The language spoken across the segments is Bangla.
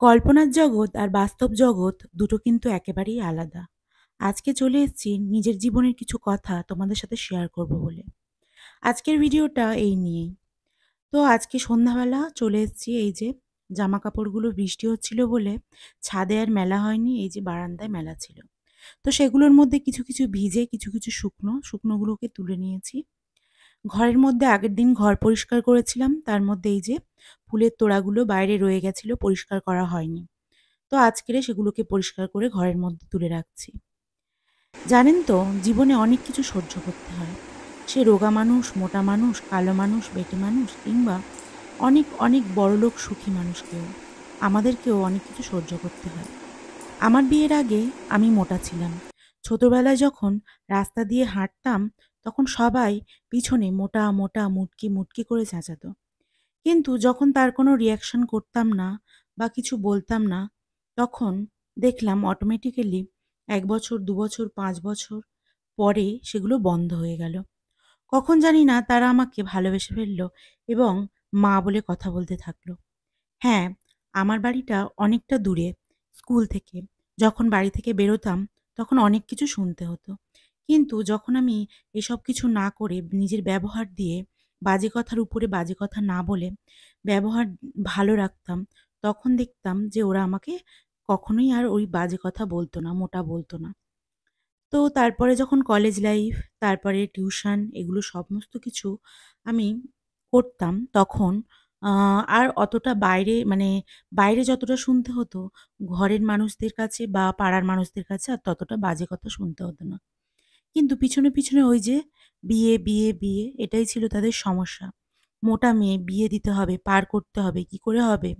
কল্পনার জগৎ আর বাস্তব জগৎ দুটো কিন্তু একেবারেই আলাদা। আজকে চলে এসেছি নিজের জীবনের কিছু কথা তোমাদের সাথে শেয়ার করব বলে। আজকের ভিডিওটা এই নিয়েই। তো আজকে সন্ধ্যাবেলা চলে এসেছি এই যে জামাকাপড়গুলো বৃষ্টি হচ্ছিল বলে ছাদে আর মেলা হয়নি, এই যে বারান্দায় মেলা ছিল। তো সেগুলোর মধ্যে কিছু, কিছু ভিজে কিছু, কিছু শুকনো, শুকনোগুলোকে তুলে নিয়েছি। ঘরের মধ্যে আগের দিন ঘর পরিষ্কার করেছিলাম, তার মধ্যে এই যে ফুলের তোড়াগুলো বাইরে রয়ে গেছিল, পরিষ্কার করা হয়নি। তো আজকেরে সেগুলোকে পরিষ্কার করে ঘরের মধ্যে তুলে রাখছি। জানেন তো, জীবনে অনেক কিছু সহ্য করতে হয়। সে রোগা মানুষ, মোটা মানুষ, কালো মানুষ, বেঁটে মানুষ কিংবা অনেক, অনেক বড়লোক সুখী মানুষকেও। আমাদেরকেও অনেক কিছু সহ্য করতে হয়। আমার বিয়ের আগে আমি মোটা ছিলাম। ছোটবেলায় যখন রাস্তা দিয়ে হাঁটতাম, তখন সবাই পিছনে মোটা, মোটা, মুটকি, মুটকি করে চেঁচাতো। কিন্তু যখন তার কোনো রিঅ্যাকশন করতাম না বা কিছু বলতাম না, তখন দেখলাম অটোমেটিক্যালি ১ বছর, ২ বছর, ৫ বছর পরে সেগুলো বন্ধ হয়ে গেল। কখন জানি না তারা আমাকে ভালোবেসে ফেলল এবং মা বলে কথা বলতে থাকলো। হ্যাঁ, আমার বাড়িটা অনেকটা দূরে স্কুল থেকে। যখন বাড়ি থেকে বেরোতাম, তখন অনেক কিছু শুনতে হতো। কিন্তু যখন আমি এসব কিছু না করে নিজের ব্যবহার দিয়ে বাজে কথার উপরে বাজে কথা না বলে ব্যবহার ভালো রাখতাম, তখন দেখতাম যে ওরা আমাকে কখনোই আর ওই বাজে কথা বলত না, মোটা বলত না। তো তারপরে যখন কলেজ লাইফ, তারপরে টিউশন এগুলো সমস্ত কিছু আমি করতাম, তখন আ আর অতটা বাইরে যতটা শুনতে হতো, ঘরের মানুষদের কাছে বা পাড়ার মানুষদের কাছে আর ততটা বাজে কথা শুনতে হতো না। কিন্তু পিছনে, পিছনে ওই যে বিয়ে, বিয়ে, বিয়ে এটাই ছিল তাদের সমস্যা। মোটা মেয়ে, বিয়ে দিতে হবে, পার করতে হবে, কি করে হবে?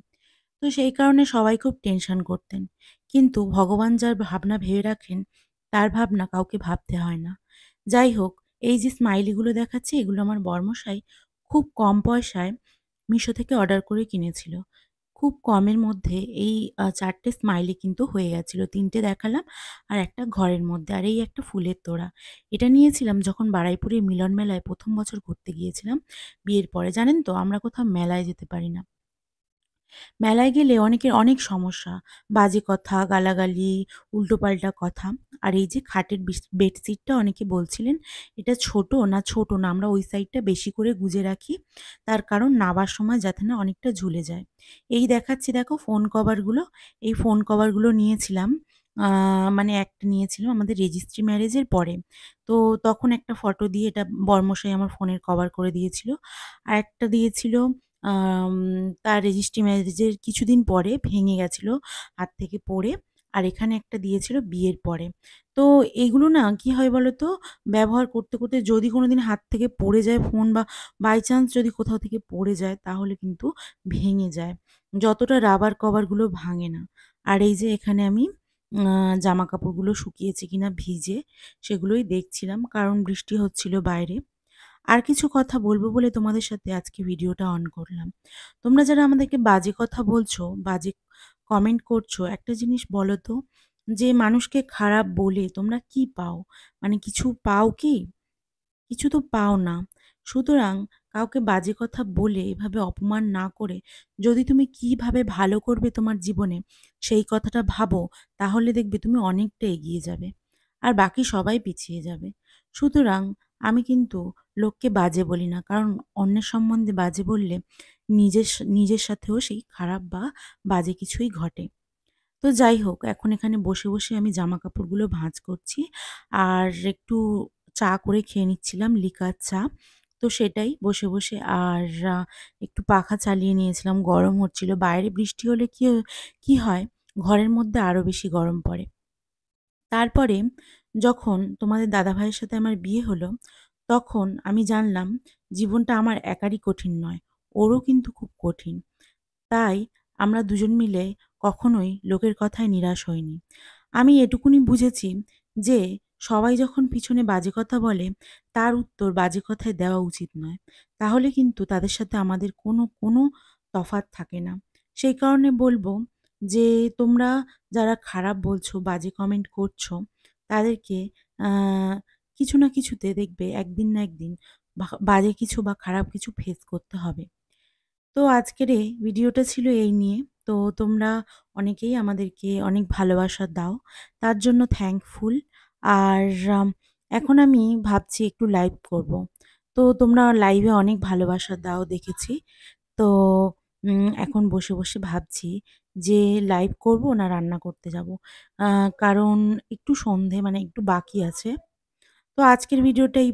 তো সেই কারণে সবাই খুব টেনশন করতেন। কিন্তু ভগবান যার ভাবনা ভেবে রাখেন, তার ভাবনা কাউকে ভাবতে হয় না। যাই হোক, এই যে স্মাইলিগুলো দেখাচ্ছি, এগুলো আমার বরমশাই খুব কম পয়সায় মিশো থেকে অর্ডার করে কিনেছিল। খুব কমের মধ্যে এই ৪ টে স্মাইলি কিন্তু হয়ে গেছিল। ৩ টে দেখালাম আর একটা ঘরের মধ্যে। আর এই একটা ফুলের তোড়া। এটা নিয়েছিলাম যখন বারুইপুরের মিলন মেলায় ১ম বছর ঘুরতে গিয়েছিলাম বিয়ের পরে। জানেন তো, আমরা কোথাও মেলায় যেতে পারি না। মেলায় গেলে অনেকের অনেক সমস্যা। বাজে কথা, গালাগালি, উল্টোপাল্টা কথা। আর এই যে খাটের বেডশিটটা অনেকে বলছিলেন, "এটা ছোট না ছোট না, আমরা ওই সাইডটা বেশি করে গুজে রাখি। তার কারণ নাবার সময় যাতে না অনেকটা ঝুলে যায়।" এই দেখাচ্ছি দেখো ফোন কভারগুলো। এই ফোন কভারগুলো নিয়েছিলাম। আ মানে একটা নিয়েছিলাম আমাদের রেজিস্ট্রি ম্যারেজের পরে। তো তখন একটা ফটো দিয়ে এটা বরমশাই আমার ফোনের কভার করে দিয়েছিল। আরেকটা দিয়েছিল আম তার রেজিস্ট্রি ম্যারেজের কিছুদিন পরে ভেঙে গেছিল হাত থেকে পড়ে। আর এখানে একটা দিয়েছিল বিয়ের পরে। তো এগুলো না কি হয় বলো তো? ব্যবহার করতে, করতে যদি কোনোদিন হাত থেকে পড়ে যায় ফোন বা বাই চান্স যদি কোথাও থেকে পড়ে যায় তাহলে কিন্তু ভেঙে যায়। যতটা রাবার কভারগুলো ভাঙে না। আর এই যে এখানে আমি আ জামাকাপড়গুলো শুকিয়েছে কিনা ভিজে সেগুলোই দেখছিলাম। কারণ বৃষ্টি হচ্ছিল বাইরে। আর কিছু কথা বলব বলে তোমাদের সাথে আজকে ভিডিওটা অন করলাম। তোমরা যারা আমাদেরকে বাজে কথা বলছো, বাজে কমেন্ট করছো, একটা জিনিস বলো তো, যে মানুষকে খারাপ বলে তোমরা কি পাও? মানে কিছু পাও কি? কিছু তো পাও না। সুতরাং কাউকে বাজে কথা বলে এভাবে অপমান না করে যদি তুমি কিভাবে ভালো করবে তোমার জীবনে সেই কথাটা ভাবো, তাহলে দেখবে তুমি অনেকটা এগিয়ে যাবে। আর বাকি সবাই পিছিয়ে যাবে। সুতরাং আমি কিন্তু লোককে বাজে বলি না। কারণ অন্যের সম্বন্ধে বাজে বললে নিজের সাথেও সেই খারাপ বা বাজে কিছুই ঘটে। তো যাই হোক, এখন এখানে বসে, বসে আমি জামাকাপড়গুলো ভাঁজ করছি। আর একটু চা করে খেয়ে নিচ্ছিলাম, লিকার চা। তো সেটাই বসে, বসে আর আ একটু পাখা চালিয়ে নিয়েছিলাম, গরম হচ্ছিল। বাইরে বৃষ্টি হলে কি হয়, ঘরের মধ্যে আরো বেশি গরম পড়ে। তারপরে যখন তোমাদের দাদাভাইয়ের সাথে আমার বিয়ে হলো, তখন আমি জানলাম জীবনটা আমার একারই কঠিন নয়, ওরও কিন্তু খুব কঠিন। তাই আমরা দুজন মিলে কখনোই লোকের কথায় নিরাশ হইনি। আমি এটুকুনি বুঝেছি যে সবাই যখন পিছনে বাজে কথা বলে, তার উত্তর বাজে কথায় দেওয়া উচিত নয়। তাহলে কিন্তু তাদের সাথে আমাদের কোনো তফাৎ থাকে না। সেই কারণে বলব যে তোমরা যারা খারাপ বলছো, বাজে কমেন্ট করছো, তাদেরকে আ কিছু না কিছুতে দেখবে একদিন না একদিন বাজে কিছু বা খারাপ কিছু ফেস করতে হবে। তো আজকের এই ভিডিওটা ছিল এই নিয়ে। তো তোমরা অনেকেই আমাদেরকে অনেক ভালোবাসা দাও। তার জন্য থ্যাঙ্কফুল। আর আম এখন আমি ভাবছি একটু লাইভ করব। তো তোমরা লাইভে অনেক ভালোবাসা দাও দেখেছি। তো এখন বসে ভাবছি যে লাইভ করব না রান্না করতে যাব। কারণ একটু সন্ধে মানে একটু বাকি আছে। তো আজকের ভিডিওটা এই